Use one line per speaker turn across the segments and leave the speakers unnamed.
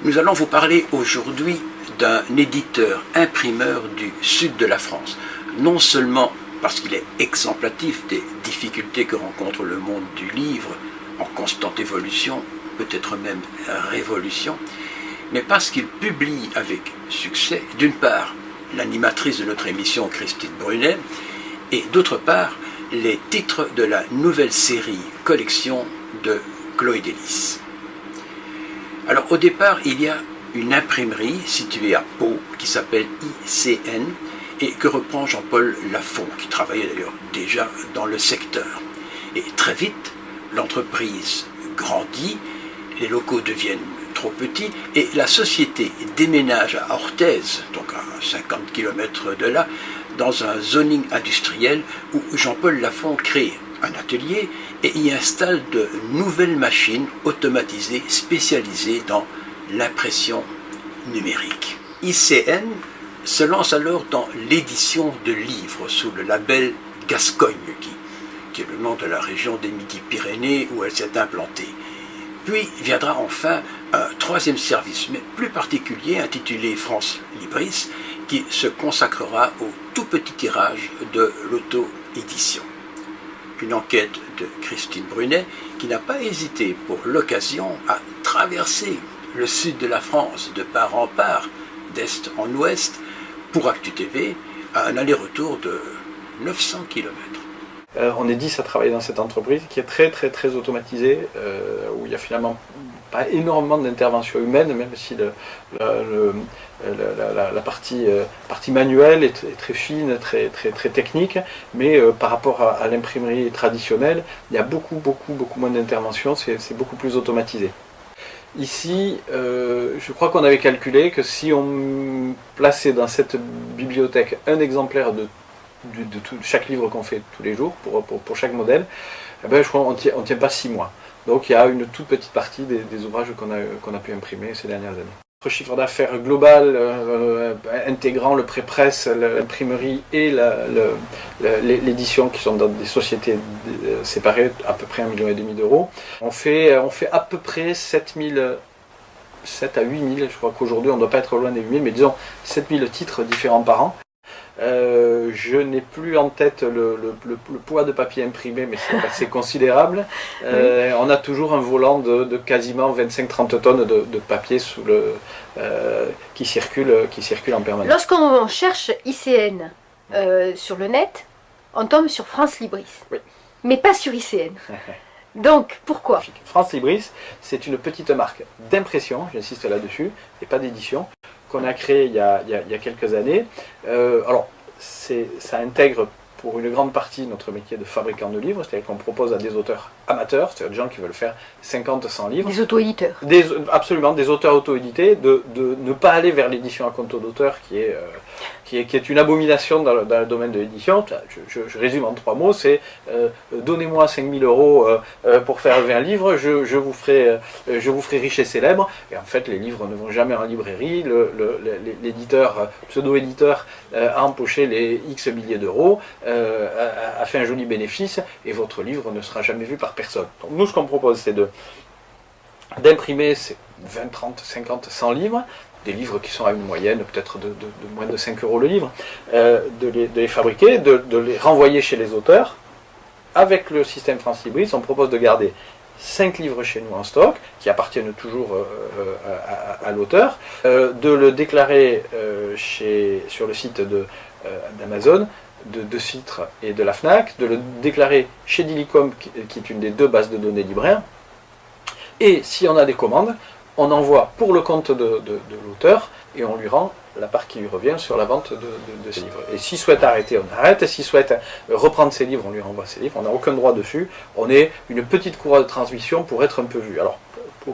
Nous allons vous parler aujourd'hui d'un éditeur imprimeur du sud de la France. Non seulement parce qu'il est exemplatif des difficultés que rencontre le monde du livre, en constante évolution, peut-être même révolution, mais parce qu'il publie avec succès, d'une part, l'animatrice de notre émission Christine Brunet, et d'autre part, les titres de la nouvelle série collection de Chloé Délice. Alors au départ, il y a une imprimerie située à Pau qui s'appelle ICN et que reprend Jean-Paul Lafont, qui travaillait d'ailleurs déjà dans le secteur. Et très vite, l'entreprise grandit, les locaux deviennent trop petits et la société déménage à Orthez, donc à 50 km de là, dans un zoning industriel où Jean-Paul Lafont crée un atelier et y installe de nouvelles machines automatisées spécialisées dans l'impression numérique. ICN se lance alors dans l'édition de livres sous le label Gascogne, qui est le nom de la région des Midi-Pyrénées où elle s'est implantée. Puis viendra enfin un troisième service, mais plus particulier, intitulé France Libris, qui se consacrera au tout petit tirage de l'auto-édition. Une enquête de Christine Brunet, qui n'a pas hésité pour l'occasion à traverser le sud de la France de part en part, d'est en ouest, pour Actu TV, à un aller-retour de 900 km.
On est 10 à travailler dans cette entreprise qui est très automatisée, où il n'y a finalement pas énormément d'intervention humaine, même si la partie manuelle est très fine, très technique, mais par rapport à l'imprimerie traditionnelle, il y a beaucoup moins d'intervention, c'est beaucoup plus automatisé. Ici, je crois qu'on avait calculé que si on plaçait dans cette bibliothèque un exemplaire de chaque livre qu'on fait tous les jours, pour chaque modèle, eh ben, je crois qu'on ne tient pas 6 mois. Donc il y a une toute petite partie des ouvrages qu'on a pu imprimer ces dernières années. Notre chiffre d'affaires global, intégrant le pré-presse, l'imprimerie et l'édition, qui sont dans des sociétés séparées, à peu près 1,5 million d'euros. On fait à peu près 7 à 8 000, je crois qu'aujourd'hui on ne doit pas être loin des 8 000, mais disons 7 000 titres différents par an. Je n'ai plus en tête le poids de papier imprimé, mais c'est assez considérable. On a toujours un volant de quasiment 25-30 tonnes de papier qui circule en permanence.
Lorsqu'on cherche ICN sur le net, on tombe sur France Libris, oui, mais pas sur ICN. Donc, pourquoi ?
France Libris, c'est une petite marque d'impression, j'insiste là-dessus, et pas d'édition, qu'on a créé il y a quelques années. Alors, ça intègre pour une grande partie notre métier de fabricant de livres, c'est-à-dire qu'on propose à des auteurs amateurs, c'est-à-dire des gens qui veulent faire 50-100 livres.
Des auto-éditeurs.
Absolument, des auteurs auto-édités, de ne pas aller vers l'édition à compte d'auteur qui est une abomination dans le domaine de l'édition. Je résume en 3 mots, c'est donnez-moi 5 000 euros pour faire 20 livres, je vous ferai riche et célèbre. Et en fait, les livres ne vont jamais en librairie, l'éditeur, pseudo-éditeur a empoché les X milliers d'euros, a fait un joli bénéfice, et votre livre ne sera jamais vu par personne. Donc nous, ce qu'on propose, c'est d'imprimer 20, 30, 50, 100 livres, des livres qui sont à une moyenne peut-être de moins de 5 euros le livre, de les fabriquer, de les renvoyer chez les auteurs. Avec le système France Libris, on propose de garder 5 livres chez nous en stock, qui appartiennent toujours à l'auteur, de le déclarer sur le site d'Amazon, de Citre et de la Fnac, de le déclarer chez Dilicom, qui est une des 2 bases de données libraires, et si on a des commandes, on envoie pour le compte de l'auteur et on lui rend la part qui lui revient sur la vente de ses livres. Et s'il souhaite arrêter, on arrête. Et s'il souhaite reprendre ses livres, on lui renvoie ses livres. On n'a aucun droit dessus. On est une petite courroie de transmission pour être un peu vu. Alors,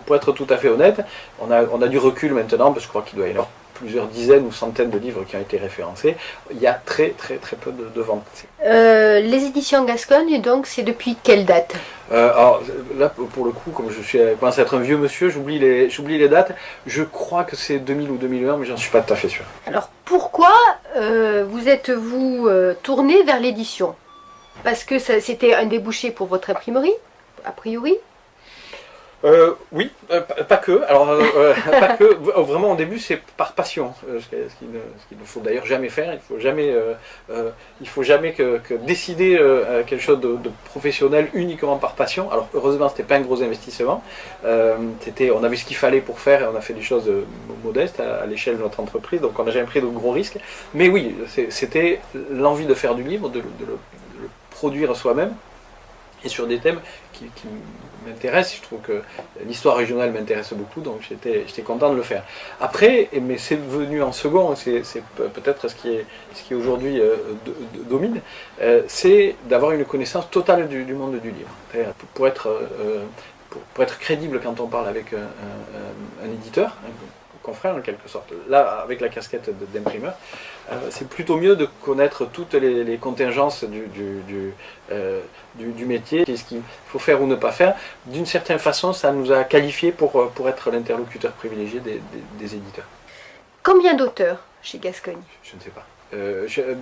pour être tout à fait honnête, on a du recul maintenant, parce que je crois qu'il doit y avoir plusieurs dizaines ou centaines de livres qui ont été référencés. Il y a très peu de ventes.
Les éditions Gascogne, donc, c'est depuis quelle date ?
Alors là, pour le coup, comme je commence à être un vieux monsieur, j'oublie les dates. Je crois que c'est 2000 ou 2001, mais j'en suis pas tout à fait sûr.
Alors pourquoi vous êtes-vous tourné vers l'édition ? Parce que c'était un débouché pour votre imprimerie, a priori ?
Oui, pas que. Alors, pas que. Vraiment, au début, c'est par passion. Ce qu'il ne faut d'ailleurs jamais faire. Il faut jamais que décider quelque chose de professionnel uniquement par passion. Alors, heureusement, c'était pas un gros investissement. On avait ce qu'il fallait pour faire et on a fait des choses modestes à l'échelle de notre entreprise. Donc, on n'a jamais pris de gros risques. Mais oui, c'était l'envie de faire du livre, de le produire soi-même et sur des thèmes qui m'intéresse. Je trouve que l'histoire régionale m'intéresse beaucoup, donc j'étais content de le faire. Après, mais c'est venu en second, c'est peut-être ce qui aujourd'hui domine, c'est d'avoir une connaissance totale du monde du livre. Pour être crédible quand on parle avec un éditeur, un confrère en quelque sorte, là avec la casquette d'imprimeur, c'est plutôt mieux de connaître toutes les contingences du métier, ce qu'il faut faire ou ne pas faire. D'une certaine façon, ça nous a qualifiés pour être l'interlocuteur privilégié des éditeurs.
Combien d'auteurs chez Gascogne?
Je ne sais pas.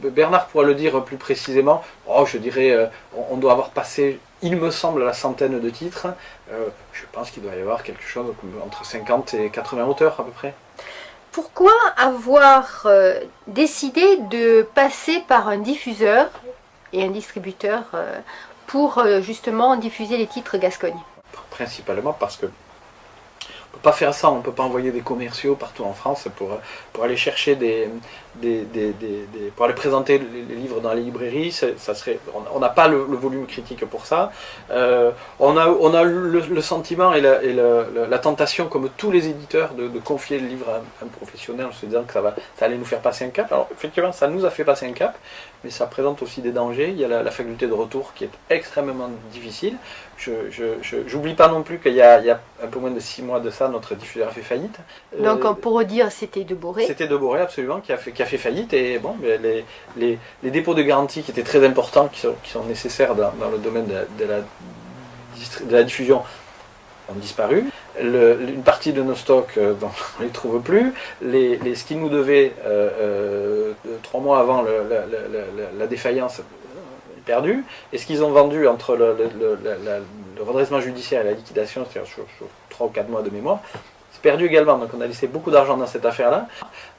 Bernard pourra le dire plus précisément. Je dirais, on doit avoir passé, il me semble, la centaine de titres. Je pense qu'il doit y avoir quelque chose entre 50 et 80 auteurs à peu près.
Pourquoi avoir décidé de passer par un diffuseur et un distributeur pour justement diffuser les titres Gascogne?
Principalement parce que on ne peut pas faire ça, on ne peut pas envoyer des commerciaux partout en France pour aller chercher pour aller présenter les livres dans les librairies. On n'a pas le volume critique pour ça. On a le sentiment et la tentation, comme tous les éditeurs, de confier le livre à un professionnel en se disant que ça allait nous faire passer un cap. Alors effectivement, ça nous a fait passer un cap, mais ça présente aussi des dangers. Il y a la faculté de retour qui est extrêmement difficile. J'oublie pas non plus qu'il y a un peu moins de 6 mois de ça, notre diffuseur a fait faillite.
Donc pour redire, c'était De Boré.
C'était De Boré, absolument, qui a fait faillite. Et bon, les dépôts de garantie qui étaient très importants, qui sont nécessaires dans le domaine de la diffusion, ont disparu. Une partie de nos stocks, on ne les trouve plus. Ce qu'ils nous devaient 3 mois avant la défaillance, perdu, et ce qu'ils ont vendu entre le redressement judiciaire et la liquidation, c'est-à-dire sur 3 ou 4 mois de mémoire, c'est perdu également. Donc on a laissé beaucoup d'argent dans cette affaire-là,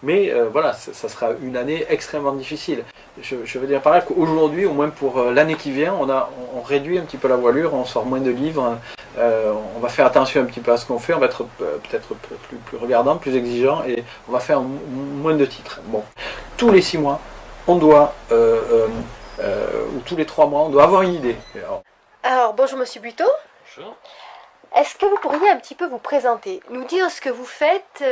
mais voilà, ça sera une année extrêmement difficile. Je veux dire par là qu'aujourd'hui, au moins pour l'année qui vient, on réduit un petit peu la voilure, on sort moins de livres, on va faire attention un petit peu à ce qu'on fait, on va être peut-être plus regardant, plus exigeant, et on va faire moins de titres. Bon, tous les 6 mois, on doit ou tous les 3 mois, on doit avoir une idée.
Alors, bonjour Monsieur Buteau.
Bonjour.
Est-ce que vous pourriez un petit peu vous présenter, nous dire ce que vous faites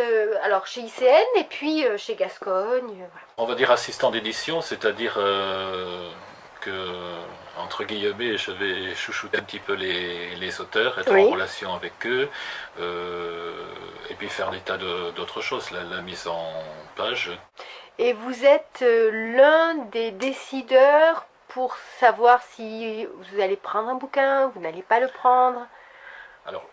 alors chez ICN et puis chez Gascogne voilà.
On va dire assistant d'édition, c'est-à-dire que, entre guillemets, je vais chouchouter un petit peu les auteurs, être en relation avec eux, et puis faire des tas d'autres choses, la mise en page.
Et vous êtes l'un des décideurs pour savoir si vous allez prendre un bouquin, vous n'allez pas le prendre.
Alors,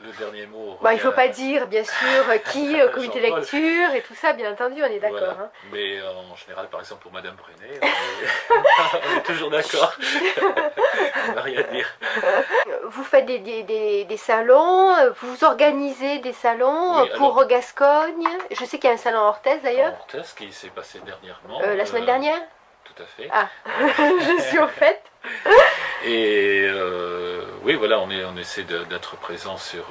le dernier mot...
Il ne faut pas dire, bien sûr, qui, au comité lecture et tout ça, bien entendu, on est d'accord.
Voilà.
Hein.
Mais en général, par exemple, pour Madame Brunet, on est toujours d'accord. On n'a rien à dire.
Vous faites des salons, vous organisez des salons pour Gascogne. Je sais qu'il y a un salon à Orthez d'ailleurs.
Orthez qui s'est passé dernièrement.
La semaine dernière.
Tout à fait.
Ah, je suis au fait.
Et oui, voilà, on essaie d'être présent sur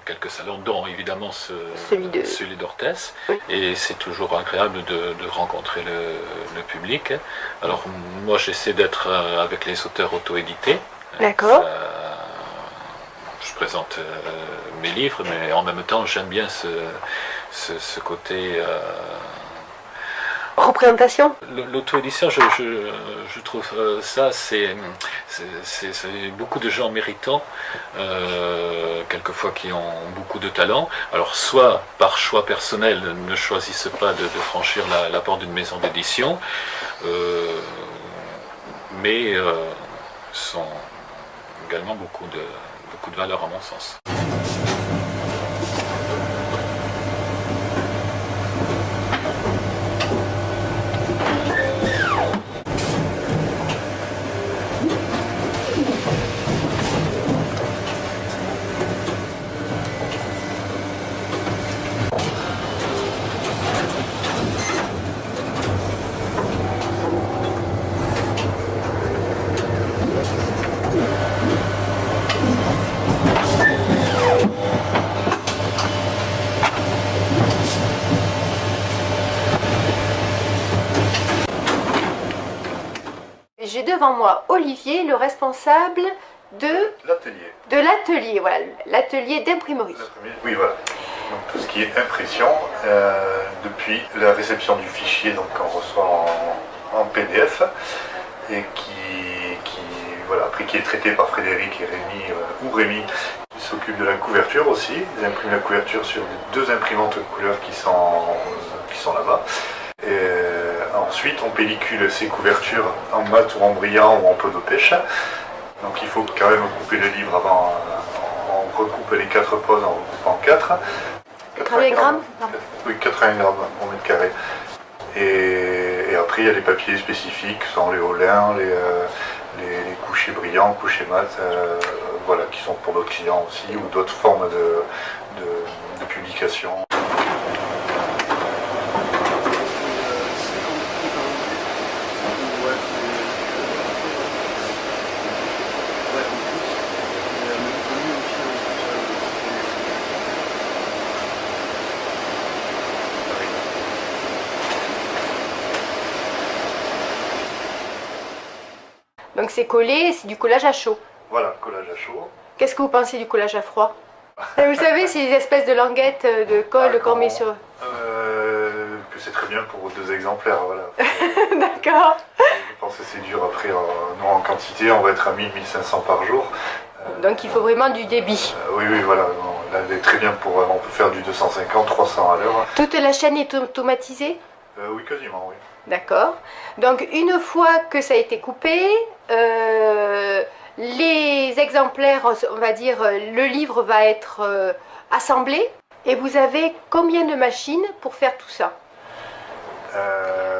quelques salons, dont évidemment celui d'Orthez. Oui. Et c'est toujours agréable de rencontrer le public. Alors moi, j'essaie d'être avec les auteurs auto-édités.
D'accord.
Je présente mes livres, mais en même temps, j'aime bien ce côté...
représentation.
L'auto-édition, je trouve ça, c'est beaucoup de gens méritants, quelquefois qui ont beaucoup de talent. Alors, soit par choix personnel, ne choisissent pas de franchir la porte d'une maison d'édition, mais sont également beaucoup de valeur à mon sens.
j'ai devant moi Olivier, le responsable de l'atelier, voilà, l'atelier d'imprimerie.
Oui, voilà. Donc tout ce qui est impression, depuis la réception du fichier qu'on reçoit en PDF et qui est traité par Frédéric et Rémi, qui s'occupe de la couverture aussi. Ils impriment la couverture sur 2 imprimantes couleurs qui sont là-bas. Et ensuite, on pellicule ces couvertures en mat ou en brillant ou en peau de pêche. Donc il faut quand même couper le livre avant. On recoupe les 4 poses en recoupant 4.
80 grammes.
Oui, 80 grammes au mètre carré. Et après, il y a les papiers spécifiques, sont les Holins, les couchers brillants, couchers mat, voilà, qui sont pour d'autres clients aussi, ou d'autres formes de publication.
Donc c'est collé, c'est du collage à chaud.
Voilà, collage à chaud.
Qu'est-ce que vous pensez du collage à froid? Vous savez, c'est des espèces de languettes de colle qu'on met sur...
Que c'est très bien pour 2 exemplaires, voilà.
D'accord.
Je pense que c'est dur après, nous en quantité, on va être à 1000-1500 par jour.
Donc il faut vraiment du débit.
Oui, voilà, là, elle est très bien on peut faire du 250-300 à l'heure.
Toute la chaîne est automatisée?
Oui, quasiment, oui.
D'accord. Donc une fois que ça a été coupé, les exemplaires, on va dire, le livre va être assemblé. Et vous avez combien de machines pour faire tout ça?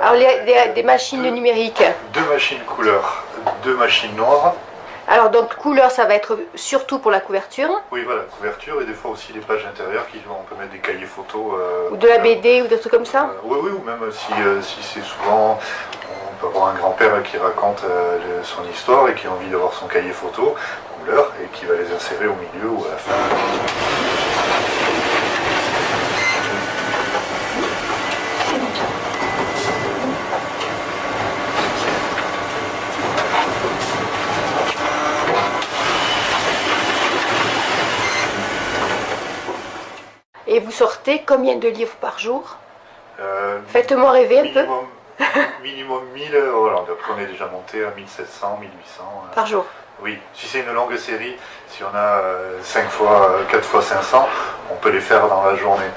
Alors il y a des machines numériques.
2 machines couleur, 2 machines noires.
Alors donc couleur, ça va être surtout pour la couverture.
Oui, voilà, couverture et des fois aussi les pages intérieures, on peut mettre des cahiers photos.
Ou de la BD ou des trucs comme ça.
Oui, ou même si c'est souvent, on peut avoir un grand-père qui raconte son histoire et qui a envie d'avoir son cahier photo couleur et qui va les insérer au milieu ou à la fin.
Et vous sortez combien de livres par jour? Faites-moi rêver un peu.
Minimum 1000, voilà, après on est déjà monté à 1700, 1800.
Par jour?
Oui, si c'est une longue série, si on a 5 fois, 4 fois 500, on peut les faire dans la journée.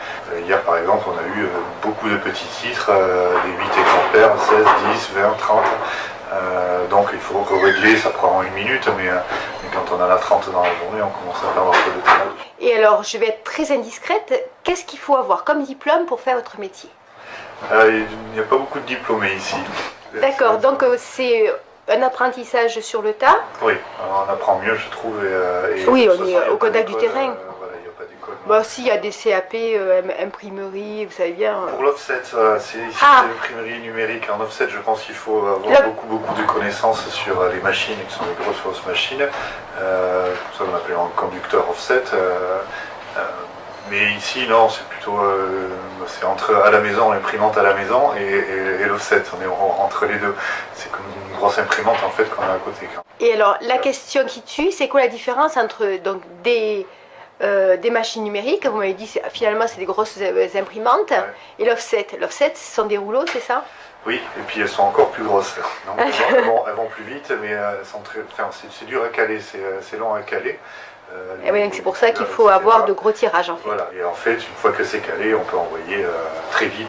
Hier par exemple, on a eu beaucoup de petits titres, des 8 exemplaires, 16, 10, 20, 30. Donc il faut régler, ça prend 1 minute, mais quand on en a 30 dans la journée, on commence à perdre un peu de temps.
Et alors, je vais être très indiscrète, qu'est-ce qu'il faut avoir comme diplôme pour faire votre métier?
Il n'y a pas beaucoup de diplômés ici.
D'accord, donc c'est un apprentissage sur le tas?
Oui, on apprend mieux, je trouve.
Oui, on est au contact du terrain.
Voilà, il n'y a pas d'école.
Bon, si, il y a des CAP, imprimerie, vous savez bien.
Pour l'offset, c'est l'imprimerie numérique. En offset, je pense qu'il faut avoir beaucoup de connaissances sur les machines, qui sont les grosses machines. Ça, on appelle un conducteur offset. Mais ici, non, c'est plutôt c'est entre à la maison, l'imprimante à la maison et l'offset. On est entre les deux. C'est comme une grosse imprimante en fait qu'on a à côté.
Et alors, la question qui tue, c'est quoi la différence entre donc, des machines numériques, vous m'avez dit finalement c'est des grosses imprimantes, et l'offset? L'offset, ce sont des rouleaux, c'est ça?
Oui, et puis elles sont encore plus grosses. Donc, elles vont plus vite, mais c'est dur à caler, c'est long à caler.
Et oui, donc c'est pour ça qu'il faut avoir de gros tirages en fait.
Voilà, et en fait, une fois que c'est calé, on peut envoyer très vite.